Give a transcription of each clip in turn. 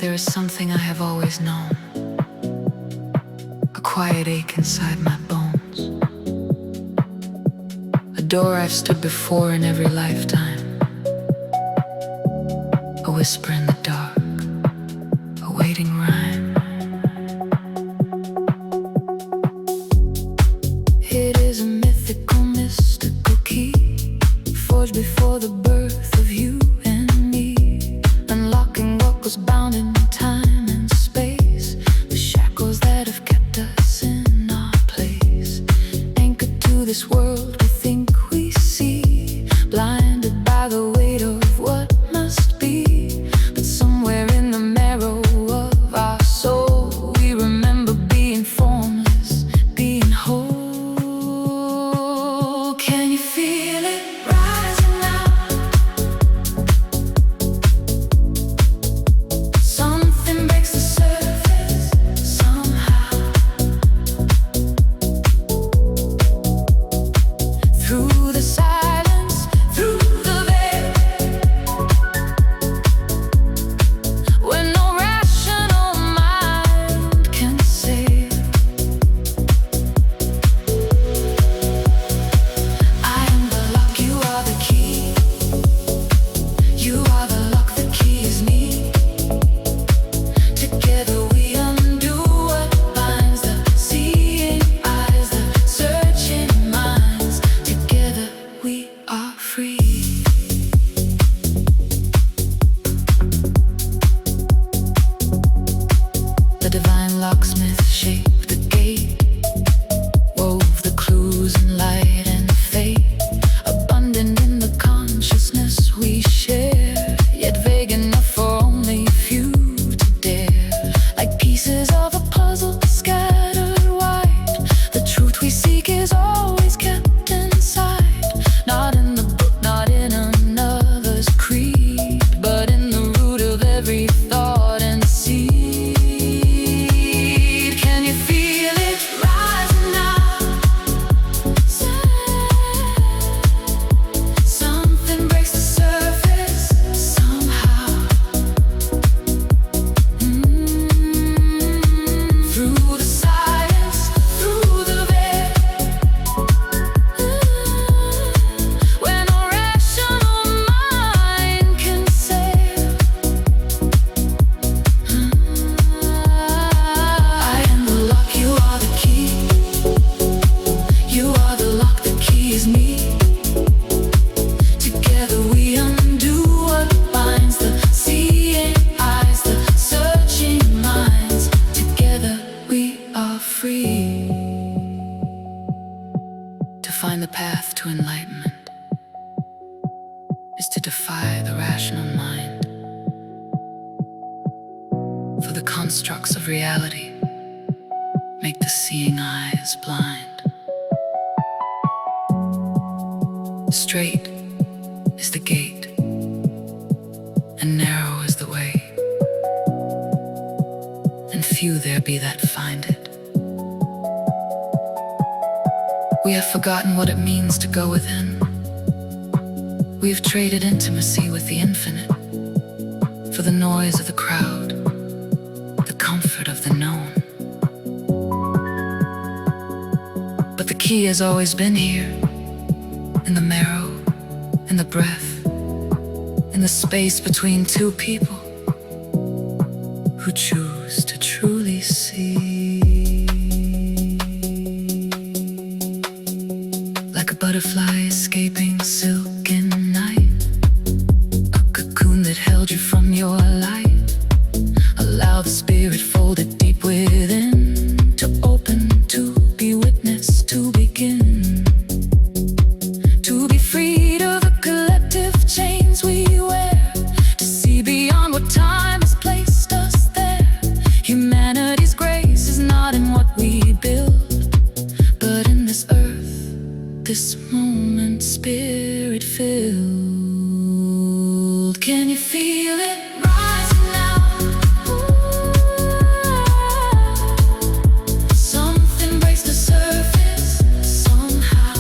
there is something I have always known, a quiet ache inside my bones, a door I've stood before in every lifetime, a whisper in the dark, a waiting rhyme. It is a mythical, mystical key, forged before the birth of you and me, unlocking what was bound in time and space, the shackles that have kept us in our place, anchored to this world we think we see, blinded by the weight of what must be, but somewhere in the marrow of our soul we remember being formless, being whole. Can you feel it rising now? Something breaks the surface somehow. Through the silence, through the veil, where no rational mind can sail. I am the lock, you are the key. You are the lock, the key is me. Together we undo what binds, the seeing eyes, the searching minds. Together we are free. The divine locksmith shaped the gate, wove the clues in light and fate, abundant in the consciousness we share, yet vague enough for only few to dare. Like pieces of a puzzle scattered wide, the truth we seek is always kept inside, not in the book, not in another's creed, but in the root of every thought and seed. Can you feel it rising now? Something breaks the surface somehow. Through the silence, through the veil, where no rational mind can sail. I am the lock, you are the key. You are the lock, the key is me. Together we undo what binds, the seeing eyes, the searching minds. Together we are free. To find the path to enlightenment is to defy the rational mind, for the constructs of reality make the seeing eyes blind. Straight is the gate, and narrow is the way, and few there be that find it. We have forgotten what it means to go within. We have traded intimacy with the infinite for the noise of the crowd, the comfort of the known. But the key has always been here, in the marrow, in the breath, in the space between two people who choose to truly see. Like a butterfly escaping silken night, a cocoon that held you from your light. Allow the spirit folded deep within to open, to be witness, to begin, to be freed of the collective chains we wear, to see beyond what time has placed us there. Humanity's grace is not in what we build, but in this earth, this moment, spirit filled. Can you feel it rising now? Something breaks the surface somehow.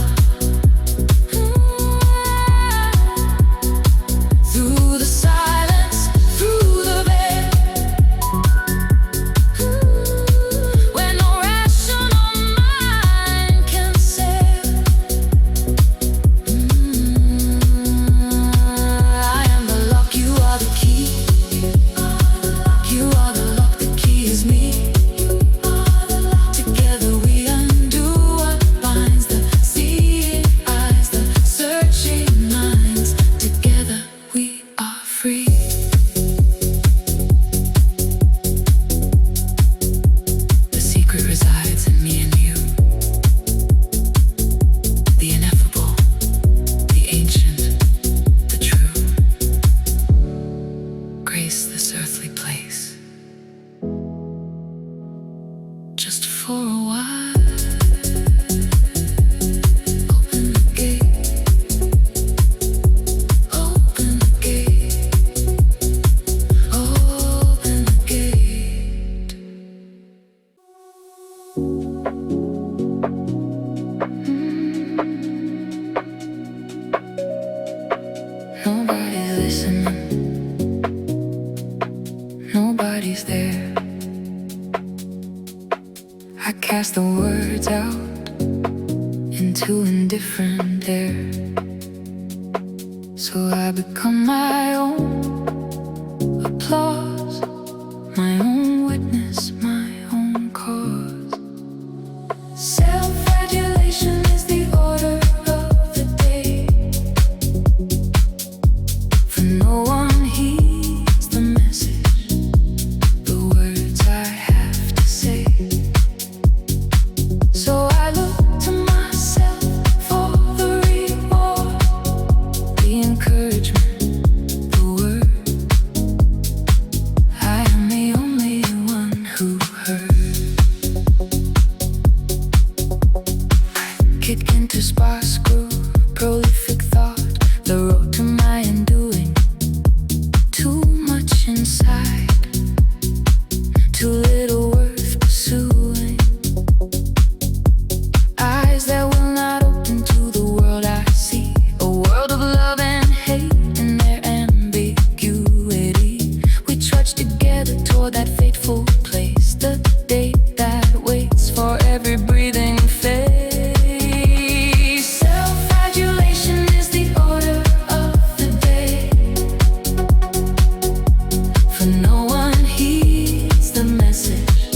Through the silence, through the veil, words out into indifferent air. So I become my own applause, my own witness, my own cause. Self-flagellation is the order of the day, for no one heeds the message, the words I have to say. So I look to myself for the reward, the encouragement, the word. I am the only one who heard. Kick into sparse groove, prolific thought, the road to my undoing. Too much inside, too little worth pursuing. Eyes that will not open to the world I see, a world of love and hate in their ambiguity. We trudge together toward that fateful place, the day that waits for every breathing face. Self-flagellation is the order of the day, for no one heeds the message,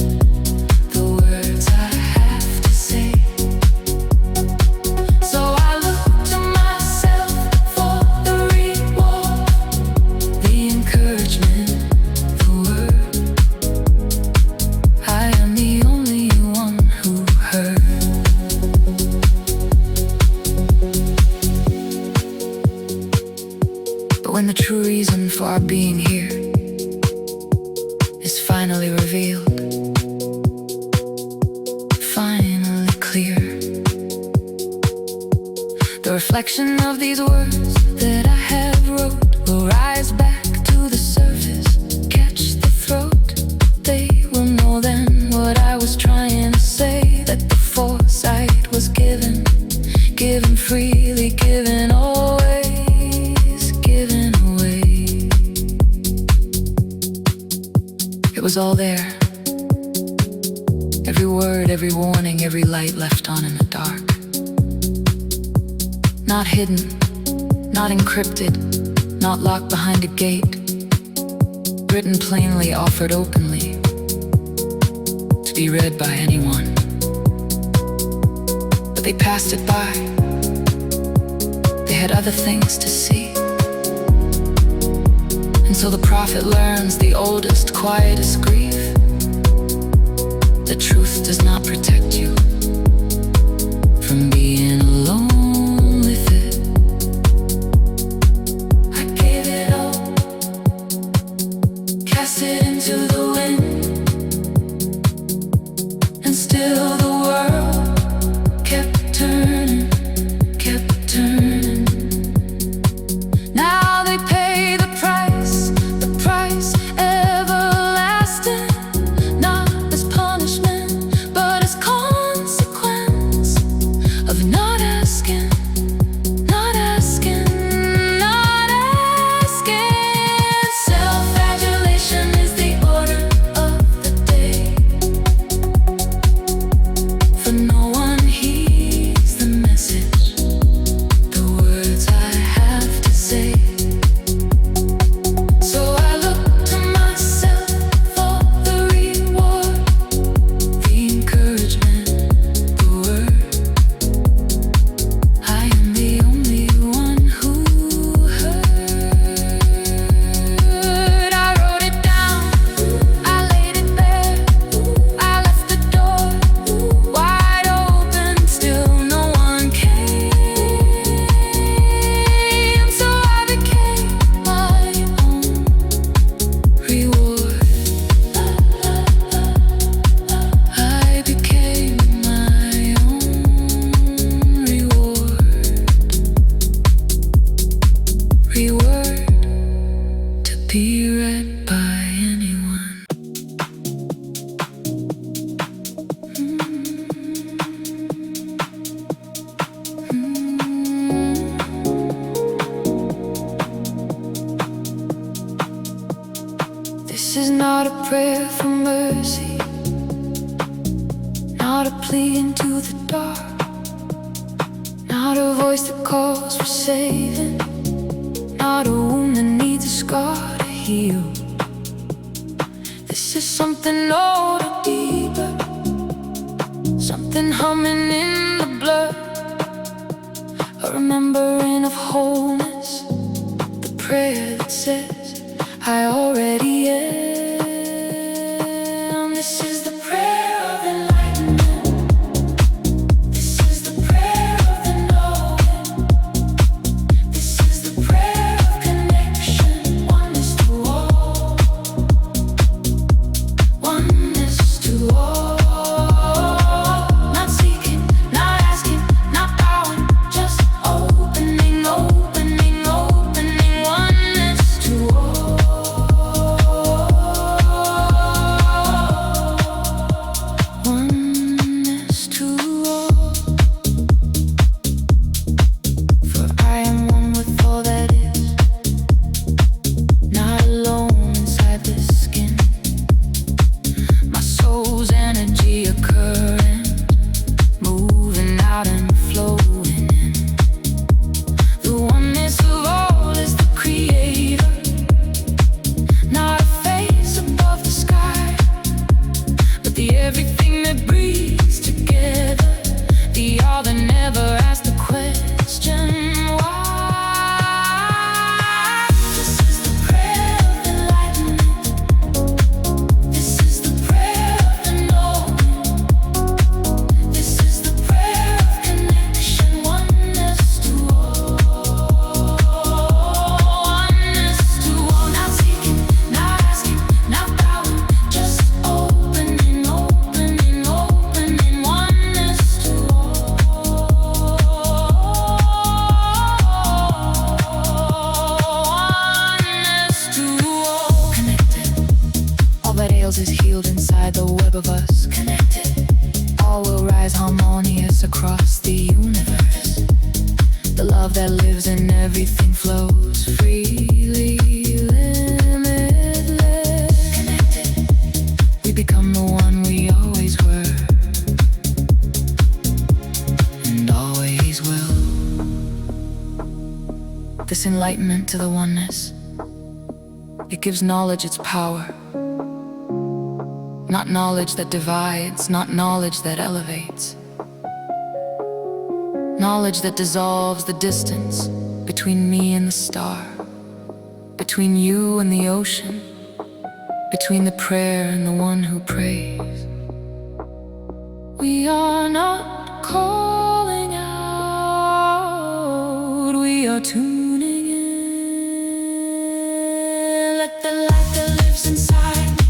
the words I have to say. So I look to myself for the reward, the encouragement, the word. I am the only one who heard. But when the true reason for our being here is finally revealed, finally clear, the reflection of these words that I have wrote will rise back to the surface, catch the throat. They will know then what I was trying to say, that the foresight was given, given freely, given always, given away. It was all there, every word, every warning, every light left on in the dark. Not hidden, not encrypted, not locked behind a gate. Written plainly, offered openly, to be read by anyone. But they passed it by. They had other things to see. And so the prophet learns the oldest, quietest grief. The truth does not protect you from being alone with it. I gave it all, cast it into the wind, and still the world kept turning, kept turning. Now they pay the price everlasting, not as punishment, but as consequence of not asking, not asking, not asking. Self-flagellation is the order of the day, for no one heeds the message, the words I have to say. So I look to myself for the reward, the encouragement, the word. I am the only one who heard. I wrote it down, I laid it bare, I left the door wide open, still no one came. So I became my own reward. I became my own reward. Reward to be read by anyone. This is not a prayer for mercy, not a softly into the dark. Not a voice that calls for saving, not a wound that needs a scar to heal. This is something older, deeper, something humming in the blood, a remembering of wholeness, the prayer that says, I already am. This is the prayer of enlightenment. This is the prayer of the knowing. This is the prayer of connection, oneness to all, oneness to all. Not seeking, not asking, not bowing, just opening, opening, opening, oneness to all. Oneness to all. For I am one with all that is, not alone inside this skin. My soul's energy a current, moving out and flowing in. The oneness of all is the creator, not a face above the sky, but the everything that breathes together, the all that never asks the question why. This is the prayer of enlightenment. This is the prayer of the knowing. This is the prayer of connection, oneness to all, oneness to all. Not seeking, not asking, not bowing, just opening, opening, opening, oneness to all, oneness to all. Connected, all that ails is healed inside the web of us. Connected, all will rise harmonious across the universe. The love that lives in everything flows freely, limitless. Connected, we become the one we always were and always will. This enlightenment to the oneness, it gives knowledge its power. Not knowledge that divides, not knowledge that elevates. Knowledge that dissolves the distance between me and the star, between you and the ocean, between the prayer and the one who prays. We are not calling out, we are tuning in. Let the light that lives inside me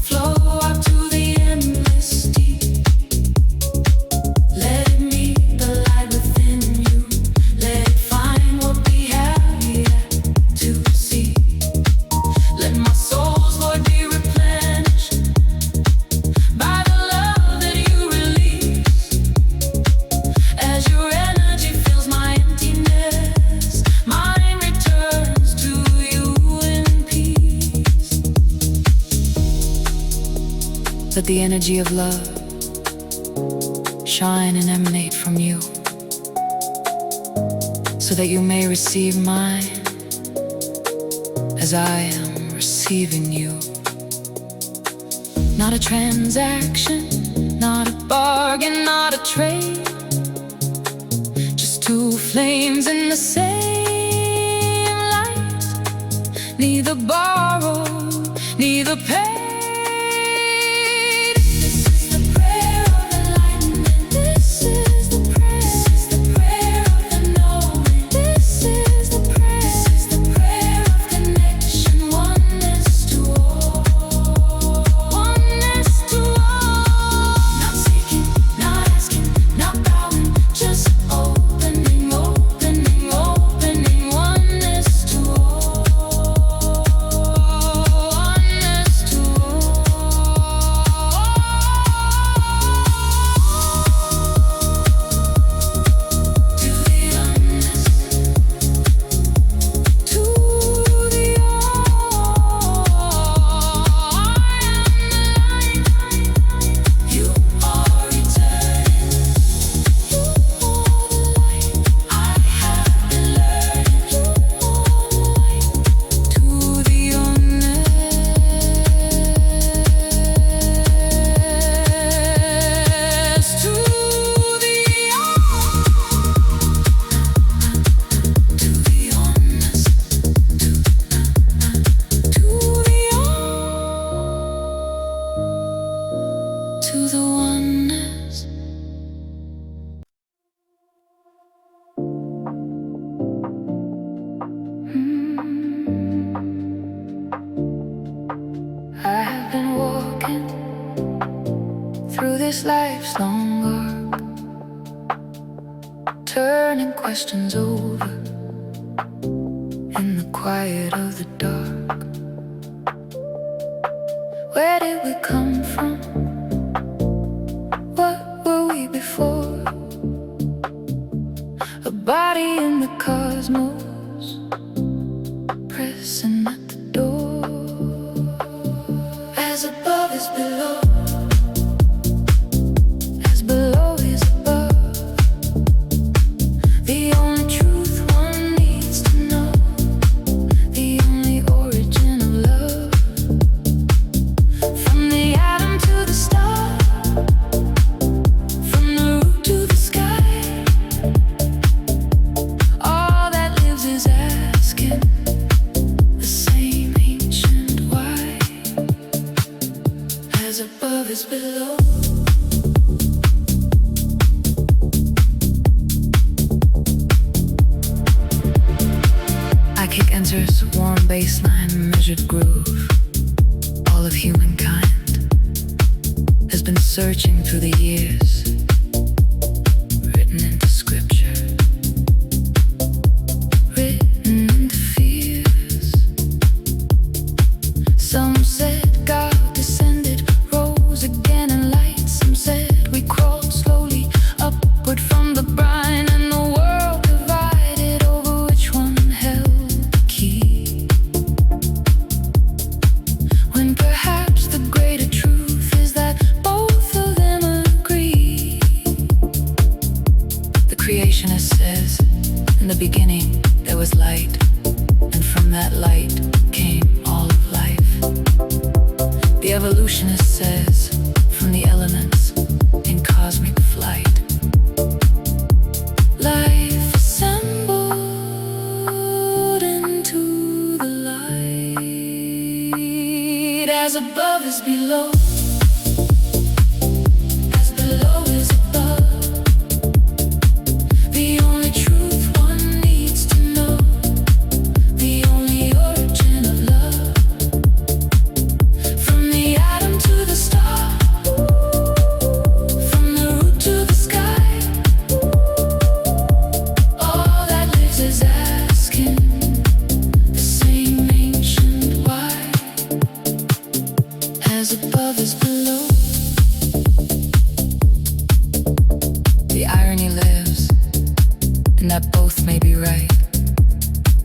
flow out to the endless deep. Let it meet the light within you. Let it find what we have yet to see. Let my soul's void be replenished by the love that you release. As your energy fills my emptiness, mine returns to you in peace. Let the energy of love shine and emanate from you, so that you may receive mine as I am receiving you. Not a transaction, not a bargain, not a trade, just two flames in the same light, neither borrowed, neither paid. This is the prayer of enlightenment. This is the prayer. This is the prayer of the knowing. This is the prayer. This is the prayer of connection, oneness to all, oneness to all. Not seeking, not asking, not bowing, just opening, opening, opening, oneness to all, oneness to all. this life's long arc, turning questions over in the quiet of the dark. Where did we come from? What were we before? A body in the cosmos, pressing at the door. As above is below, as below is above. The only truth one needs to know, the only origin of love. From the atom to the star, from the root to the sky, all that lives is asking the same ancient why. As above is below. I kick enters warm baseline, measured groove. All of humankind has been searching through the years, written into scripture, written into fears. Some said God descended, rose again in light. Some said we crawled slowly upward from the brine, and the world divided over which one held the key. When perhaps the greater truth is that both of them agree. The creationist says, in the beginning there was light, and from that light came all of life. The evolutionist says, from the elements in cosmic flight, life assembled into the light. As above is below, as below is above. The only truth one needs to know, the only origin of love. From the atom to the star, from the root to the sky, all that lives is asking the same ancient why. As above is below. The irony lives in that both may be right,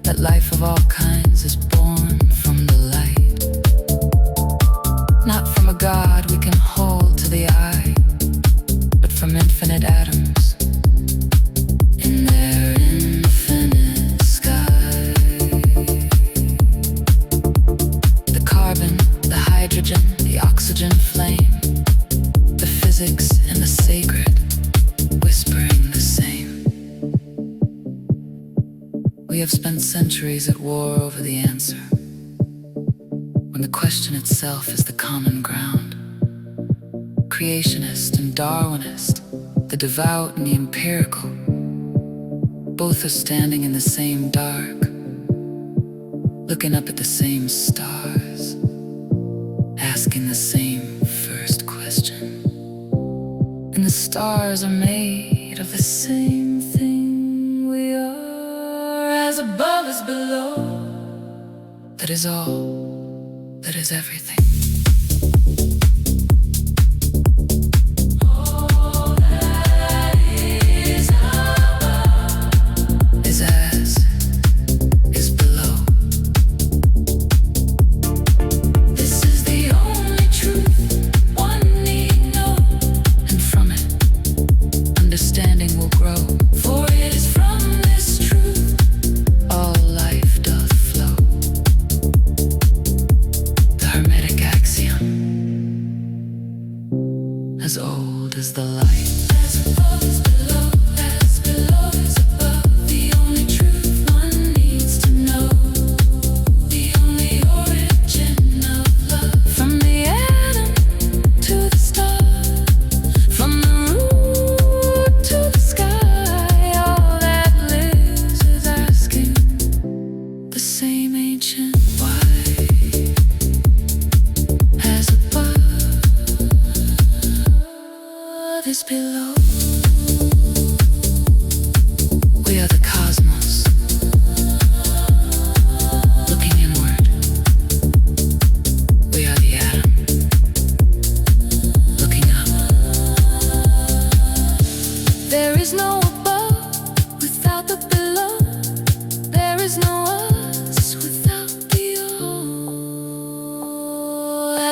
that life of all kinds is born from the light. Not from a God we can hold to the eye, but from infinite atoms in their infinite sky. The carbon, the hydrogen, the oxygen flame, the physics and the sacred, whispering the same. We have spent centuries at war over the answer, when the question itself is the common ground. Creationist and Darwinist, the devout and the empirical, both are standing in the same dark, looking up at the same stars, asking the same first question. And the stars are made of the same thing we are. As above is below, that is all, that is everything. All that is above is as is below. This is the only truth one need know, and from it understanding will grow. For it is from this truth all life doth flow. The Hermetic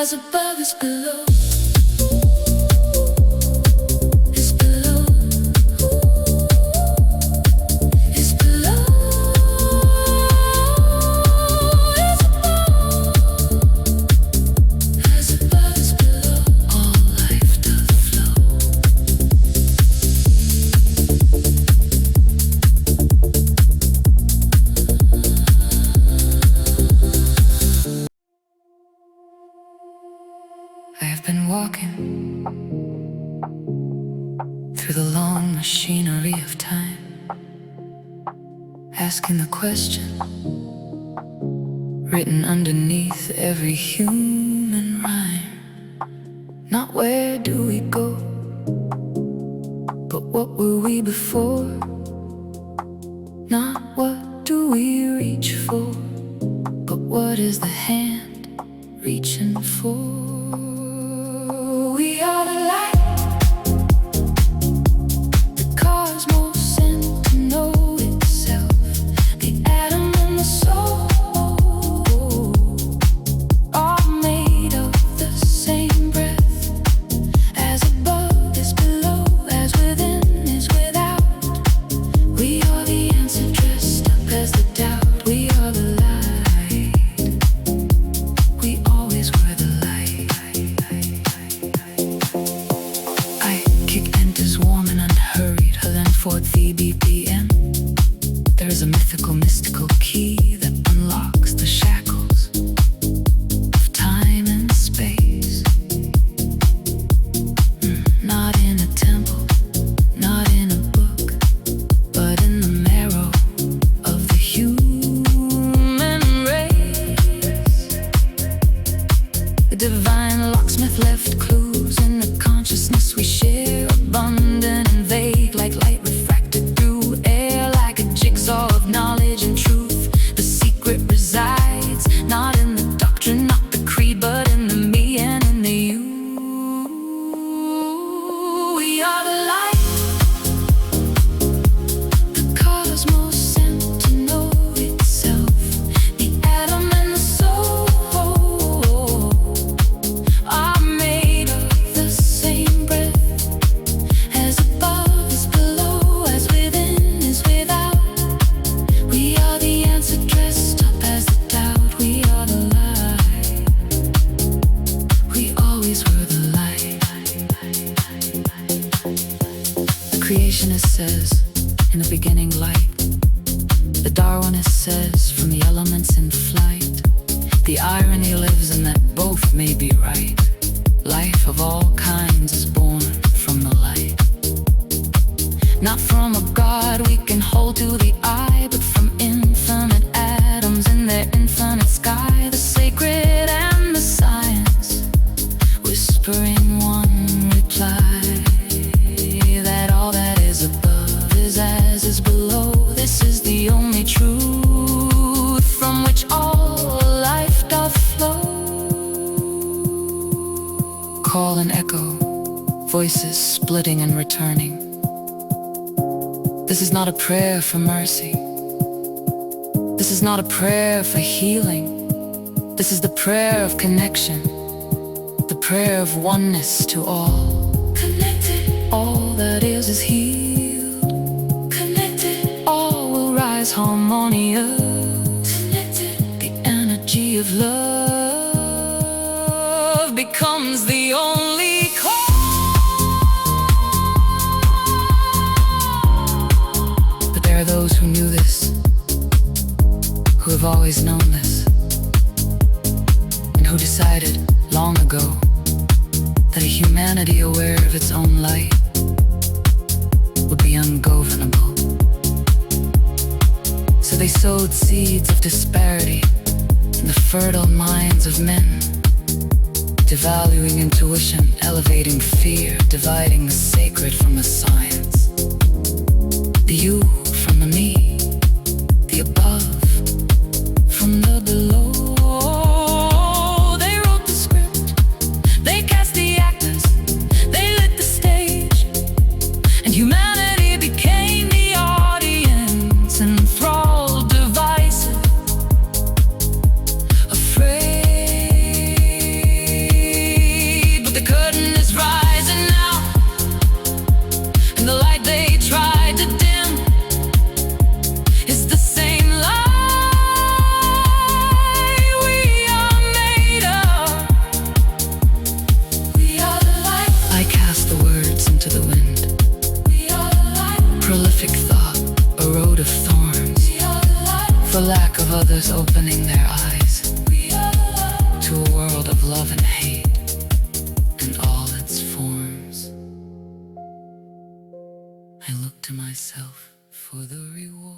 As above is below. Is below. Is below. Is above. As above is below. All life doth flow. I have been walking through the long machinery of time, asking the question written underneath every human rhyme. Not where do we go, but what were we before? Not what do we reach for, but what is the hand reaching for? We are the light, the cosmos sent to know itself, the atom and the soul are made of the same breath. As above is below, as within is without. We are the answer dressed up as the doubt. We are the light, we always were the light. Kick enters warm and unhurried, her then 4th BPM. There is a mystical key that unlocks the shackles of time and space. Not in a temple, not in a book, but in the marrow of the human race. The divine locksmith left clues in the consciousness we share, abundant and vague, like light refracted through air, like a jigsaw of knowledge and truth. The secret resides not in the doctrine, not the creed, but in the me and in the you. We are the light, the cosmos sent to know itself, the atom and the soul are made of the same breath. As above is below, as within is without. We are the answer dressed up as the doubt. We are the light, we always were the light. The creationist says, in the beginning light. The Darwinist says, from the elements in flight. The irony lives in that both may be right. Life of all kinds is born from the light. Not from a God we can hold to the eye, but from infinite atoms in their infinite sky. The sacred and the science, whispering one reply, that all that is above is as is below. This is the only truth from which all life doth flow. Call and echo, voices splitting and returning. This is not a prayer for mercy. This is not a prayer for healing. This is the prayer of connection, the prayer of oneness to all. Connected, all that is healed. Connected, all will rise harmonious. Connected, the energy of love becomes the only cause. There are those who knew this, who have always known this, and who decided long ago that a humanity aware of its own light would be ungovernable. So they sowed seeds of disparity in the fertile minds of men, devaluing intuition, elevating fear, dividing the sacred from the science, the you from the me, the above from the below. They wrote the script, they cast the actors, they lit the stage, and humanity became the audience, enthralled, divisive, afraid. others opening their eyes to a world of love and hate and all its forms. I look to myself for the reward.